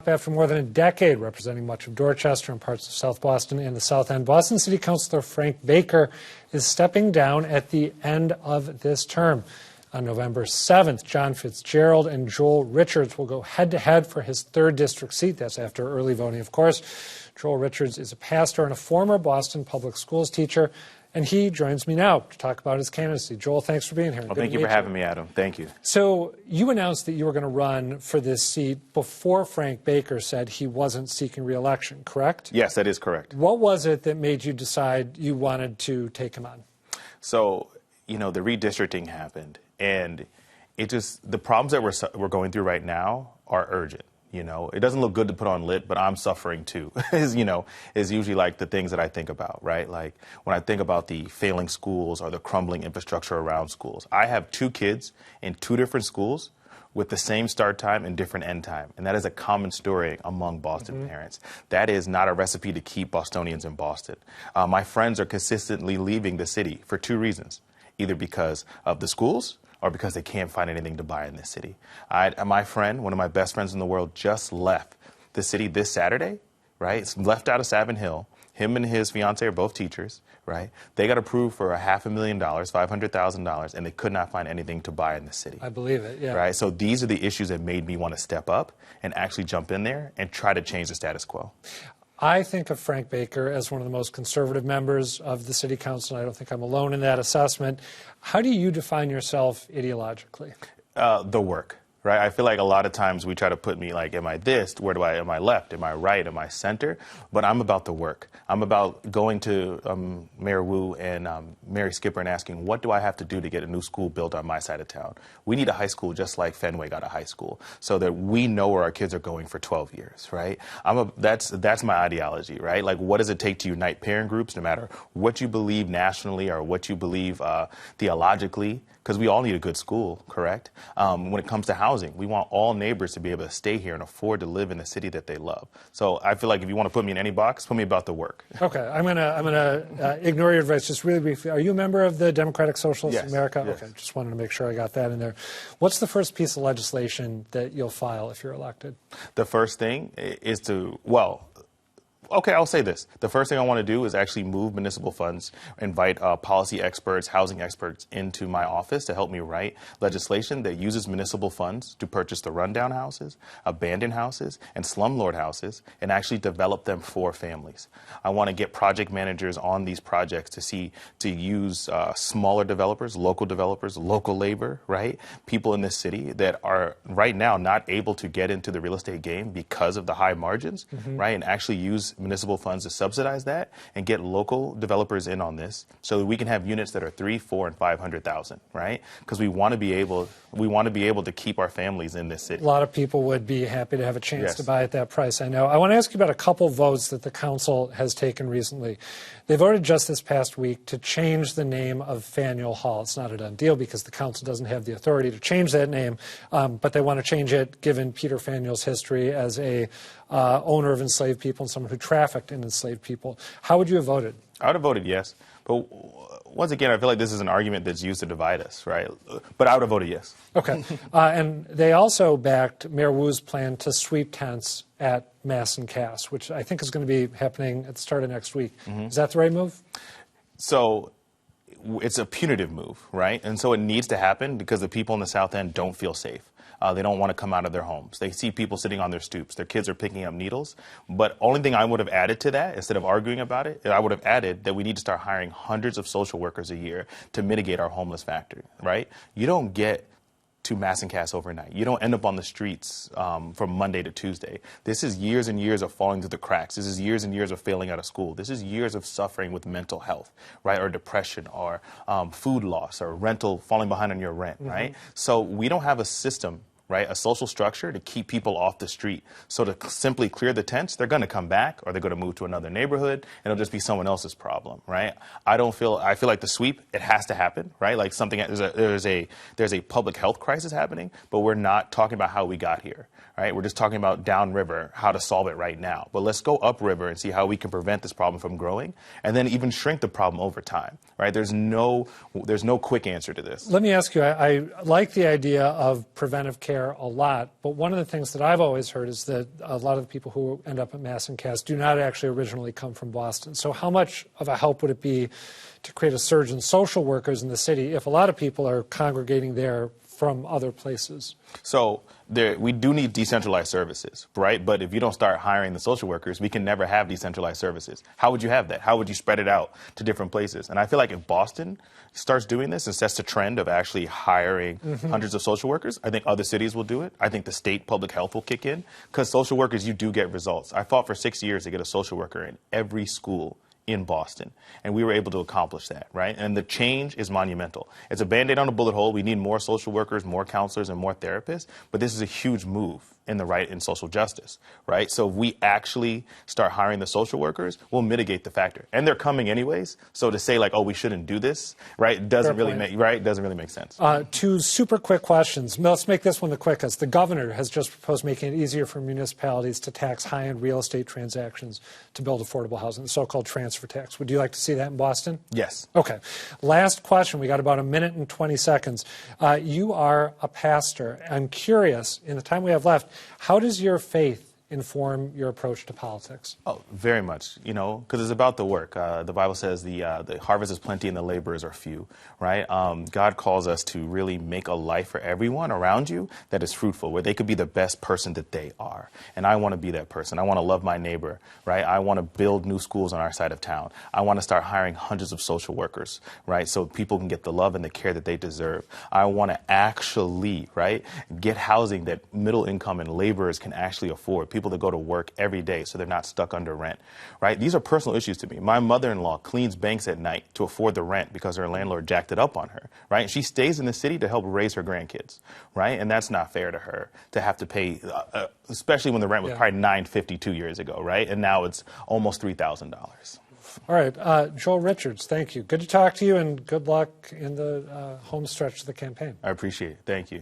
after more than a decade representing much of Dorchester and parts of South Boston and the South End, Boston City Councilor Frank Baker is stepping down at the end of this term. On November 7th, John Fitzgerald and Joel Richards will go head-to-head for his 3rd district seat. That's after early voting, of course. Joel Richards is a pastor and a former Boston public schools teacher, and he joins me now to talk about his candidacy. Joel, thanks for being here. Well, thank you for having me, Adam. Thank you. So you announced that you were going to run for this seat before Frank Baker said he wasn't seeking re-election, correct? Yes, that is correct. What was it that made you decide you wanted to take him on? So, the redistricting happened, and the problems that we're going through right now are urgent. It doesn't look good to put on lit, but I'm suffering too, is usually like the things that I think about, right? Like when I think about the failing schools or the crumbling infrastructure around schools. I have 2 kids in 2 different schools with the same start time and different end time. And that is a common story among Boston parents. That is not a recipe to keep Bostonians in Boston. My friends are consistently leaving the city for 2 reasons, either because of the schools or because they can't find anything to buy in this city. My friend, one of my best friends in the world, just left the city this Saturday, right? It's left out of Savin Hill. Him and his fiance are both teachers, right? They got approved for $500,000, $500,000, and they could not find anything to buy in the city. I believe it, yeah. Right? So these are the issues that made me want to step up and actually jump in there and try to change the status quo. I think of Frank Baker as one of the most conservative members of the City Council, and I don't think I'm alone in that assessment. How do you define yourself ideologically? The work, right? I feel like a lot of times we try to put me like, am I this? Am I left? Am I right? Am I center? But I'm about the work. I'm about going to Mayor Wu and Mary Skipper and asking, what do I have to do to get a new school built on my side of town? We need a high school just like Fenway got a high school so that we know where our kids are going for 12 years, right? That's my ideology, right? Like, what does it take to unite parent groups, no matter what you believe nationally or what you believe theologically? Because we all need a good school, correct? When it comes to housing, we want all neighbors to be able to stay here and afford to live in the city that they love. So I feel like if you want to put me in any box, put me about the work. Okay, I'm gonna ignore your advice just really briefly. Are you a member of the Democratic Socialists of America? Yes. Okay, just wanted to make sure I got that in there. What's the first piece of legislation that you'll file if you're elected? The first thing is okay, I'll say this. The first thing I want to do is actually move municipal funds, invite policy experts, housing experts into my office to help me write legislation that uses municipal funds to purchase the rundown houses, abandoned houses, and slumlord houses, and actually develop them for families. I want to get project managers on these projects to use smaller developers, local labor, right? People in this city that are right now not able to get into the real estate game because of the high margins, right? And actually use municipal funds to subsidize that and get local developers in on this so that we can have units that are 300,000, 400,000, and 500,000, right? Because we want to be able to keep our families in this city. A lot of people would be happy to have a chance to buy at that price, I know. I want to ask you about a couple votes that the council has taken recently. They voted just this past week to change the name of Faneuil Hall. It's not a done deal because the council doesn't have the authority to change that name, but they want to change it given Peter Faneuil's history as a owner of enslaved people and someone who trafficked in enslaved people. How would you have voted? I would have voted yes. But once again, I feel like this is an argument that's used to divide us, right? But I would have voted yes. Okay. And they also backed Mayor Wu's plan to sweep tents at Mass and Cass, which I think is going to be happening at the start of next week. Is that the right move? So it's a punitive move, right? And so it needs to happen because the people in the South End don't feel safe. They don't want to come out of their homes. They see people sitting on their stoops. Their kids are picking up needles. But only thing I would have added to that, instead of arguing about it, I would have added that we need to start hiring hundreds of social workers a year to mitigate our homeless factor, right? You don't get to Mass and Cass overnight. You don't end up on the streets from Monday to Tuesday. This is years and years of falling through the cracks. This is years and years of failing out of school. This is years of suffering with mental health, right, or depression, or food loss, or falling behind on your rent, right? So we don't have a system, right, a social structure to keep people off the street. So to simply clear the tents, they're going to come back or they're going to move to another neighborhood and it'll just be someone else's problem, right? I feel like the sweep, it has to happen, right? Like there's a public health crisis happening, but we're not talking about how we got here, right? We're just talking about downriver, how to solve it right now. But let's go upriver and see how we can prevent this problem from growing and then even shrink the problem over time, right? There's no quick answer to this. Let me ask you, I like the idea of preventive care there a lot, but one of the things that I've always heard is that a lot of the people who end up at Mass and Cass do not actually originally come from Boston. So how much of a help would it be to create a surge in social workers in the city if a lot of people are congregating there from other places? So we do need decentralized services, right? But if you don't start hiring the social workers, we can never have decentralized services. How would you have that? How would you spread it out to different places? And I feel like if Boston starts doing this and sets the trend of actually hiring hundreds of social workers, I think other cities will do it. I think the state public health will kick in, because social workers, you do get results. I fought for 6 years to get a social worker in every school in Boston, and we were able to accomplish that, right? And the change is monumental. It's a Band-Aid on a bullet hole. We need more social workers, more counselors, and more therapists, but this is a huge move in social justice, right? So if we actually start hiring the social workers, we'll mitigate the factor. And they're coming anyways, so to say like, oh, we shouldn't do this, right, doesn't really make sense. 2 super quick questions. Let's make this one the quickest. The governor has just proposed making it easier for municipalities to tax high-end real estate transactions to build affordable housing, the so-called transfer tax. Would you like to see that in Boston? Yes. Okay. Last question. We got about a minute and 20 seconds. You are a pastor. I'm curious, in the time we have left, how does your faith inform your approach to politics? Oh, very much, because it's about the work. The Bible says the harvest is plenty and the laborers are few, right? God calls us to really make a life for everyone around you that is fruitful, where they could be the best person that they are. And I want to be that person. I want to love my neighbor, right? I want to build new schools on our side of town. I want to start hiring hundreds of social workers, right? So people can get the love and the care that they deserve. I want to actually, right, get housing that middle income and laborers can actually afford. People that go to work every day so they're not stuck under rent, right? These are personal issues to me. My mother-in-law cleans banks at night to afford the rent because her landlord jacked it up on her, right? And she stays in the city to help raise her grandkids, right? And that's not fair to her to have to pay, especially when the rent was probably $9.50 2 years ago, right? And now it's almost $3,000. All right. Joel Richards, thank you. Good to talk to you, and good luck in the home stretch of the campaign. I appreciate it. Thank you.